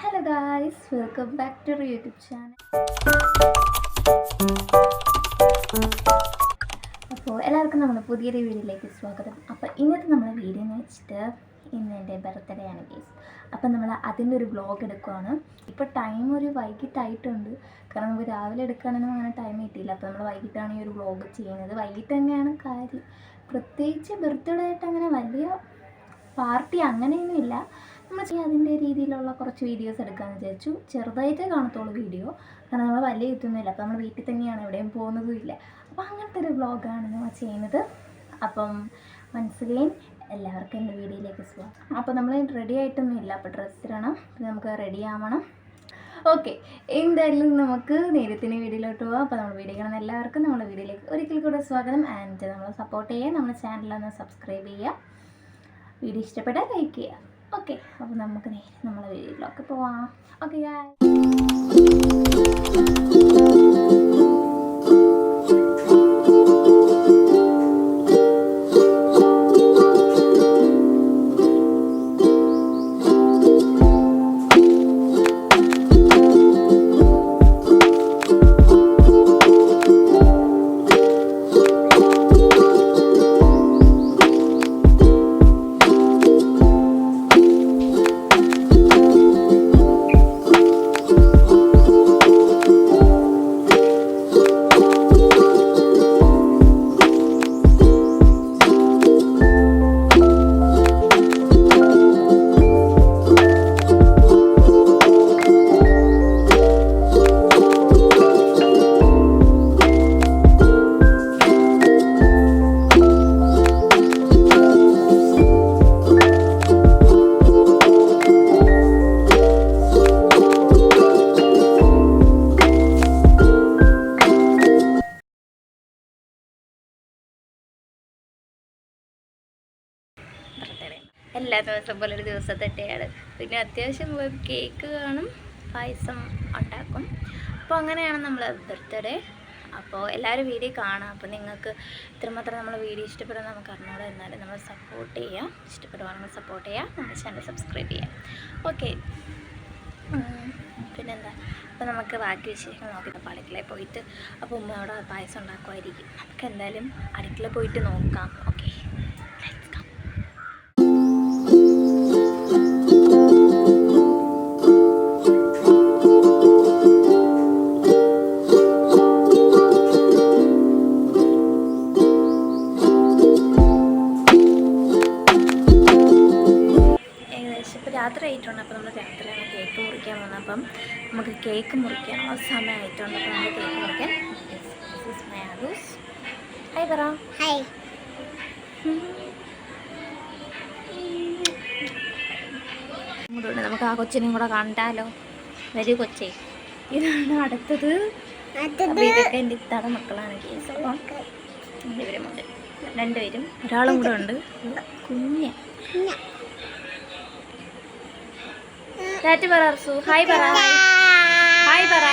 Hello guys, welcome back to YouTube channel. അപ്പോൾ എല്ലാവർക്കും നമ്മുടെ പുതിയൊരു വീഡിയോയിലേക്ക് സ്വാഗതം. അപ്പോൾ ഇന്നത്തെ നമ്മുടെ വീഡിയോ എന്ന് വെച്ചിട്ട് ഇന്ന് എൻ്റെ ബർത്ത്ഡേ ആണ് ഗൈസ്. അപ്പം നമ്മൾ അതിൻ്റെ ഒരു വ്ളോഗ് എടുക്കുകയാണ്. ഇപ്പോൾ ടൈം ഒരു വൈകിട്ടായിട്ടുണ്ട്, കാരണം നമുക്ക് രാവിലെ എടുക്കാനൊന്നും അങ്ങനെ ടൈം കിട്ടിയില്ല. അപ്പോൾ നമ്മൾ വൈകിട്ടാണ് ഈ ഒരു വ്ളോഗ് ചെയ്യുന്നത്. വൈകിട്ട് തന്നെയാണ് കാര്യം. പ്രത്യേകിച്ച് ബർത്ത്ഡേ ആയിട്ട് അങ്ങനെ വലിയ പാർട്ടി അങ്ങനെയൊന്നുമില്ല. നമ്മൾ അതിൻ്റെ രീതിയിലുള്ള കുറച്ച് വീഡിയോസ് എടുക്കാമെന്ന് വിചാരിച്ചു. ചെറുതായിട്ടേ കാണത്തുള്ളൂ വീഡിയോ, കാരണം നമ്മൾ വലിയ ഇതൊന്നുമില്ല. അപ്പോൾ നമ്മൾ വീട്ടിൽ തന്നെയാണ്, എവിടെയും പോകുന്നതുമില്ല. അപ്പോൾ അങ്ങനത്തെ ഒരു വ്ളോഗാണ് നമ്മൾ ചെയ്യുന്നത്. അപ്പം മനസ്സിലേയും എല്ലാവർക്കും എൻ്റെ വീഡിയോയിലേക്ക് സ്വാഗതം. അപ്പോൾ നമ്മൾ റെഡി ആയിട്ടൊന്നുമില്ല, അപ്പോൾ ഡ്രസ്സ് ഇടണം, പിന്നെ നമുക്ക് റെഡി ആവണം. ഓക്കെ, എന്തായാലും നമുക്ക് നേരത്തിന് വീഡിയോയിലോട്ട് പോകാം. അപ്പോൾ നമ്മൾ വീഡിയോ കാണുന്ന എല്ലാവർക്കും നമ്മുടെ വീഡിയോയിലേക്ക് ഒരിക്കൽ കൂടെ സ്വാഗതം. ആൻഡ് നമ്മൾ സപ്പോർട്ട് ചെയ്യുക, നമ്മുടെ ചാനലൊന്ന് സബ്സ്ക്രൈബ് ചെയ്യുക, വീഡിയോ ഇഷ്ടപ്പെട്ടാൽ ലൈക്ക് ചെയ്യുക. ഓക്കെ, അപ്പോൾ നമുക്ക് നേരെ നമ്മളെ വീഡിയോയിലൊക്കെ പോവാം. ഓക്കെ ഗായ്സ്, എല്ലാ ദിവസം പോലെ ഒരു ദിവസത്തെയാണ്. പിന്നെ അത്യാവശ്യം കേക്ക് കാണും, പായസം ഉണ്ടാക്കും. അപ്പോൾ അങ്ങനെയാണ് നമ്മൾ ബർത്ത്ഡേ. അപ്പോൾ എല്ലാവരും വീഡിയോ കാണാം. അപ്പോൾ നിങ്ങൾക്ക് ഇത്രമാത്രം നമ്മൾ വീഡിയോ ഇഷ്ടപ്പെടുന്ന നമുക്ക് അറിഞ്ഞോളൂ. എന്നാലും നമ്മൾ സപ്പോർട്ട് ചെയ്യാം, ഇഷ്ടപ്പെടുവാണെങ്കിൽ സപ്പോർട്ട് ചെയ്യാം, നമ്മുടെ ചാനൽ സബ്സ്ക്രൈബ് ചെയ്യാം. ഓക്കെ, പിന്നെന്താ, അപ്പോൾ നമുക്ക് ബാക്കി വിശേഷങ്ങൾ നോക്കിയിട്ട് അപ്പോൾ അടുക്കളയിൽ പോയിട്ട്, അപ്പോൾ ഉമ്മ അവിടെ പായസം ഉണ്ടാക്കുമായിരിക്കും. നമുക്ക് എന്തായാലും അടുക്കളയിൽ പോയിട്ട് നോക്കാം. ഓക്കെ, രാത്രി ആയിട്ടുണ്ട്. അപ്പോൾ നമ്മൾ രാത്രിയാണ് കേക്ക് മുറിക്കാൻ വന്നത്. അപ്പം നമുക്ക് കേക്ക് മുറിക്കാനുള്ള സമയമായിട്ടുണ്ട്. അപ്പോൾ നമ്മൾ കേക്ക് മുറിക്കാൻ ഹായ് പറ. ഹായ്. നമുക്ക് ആ കൊച്ചിനെയും കൂടെ കണ്ടാലോ? വരൂ കൊച്ചേ. ഇതാണ് അടുത്തത്. ഇതൊക്കെ എൻ്റെ ഇത്താടെ മക്കളാണ് കേസ്. അപ്പം ഇവരുമുണ്ട്, രണ്ടുപേരും, ഒരാളും കൂടെ ഉണ്ട്, കുഞ്ഞ്. ഹായ് പറ. ഹായ് പറ. ഹായ് പറ.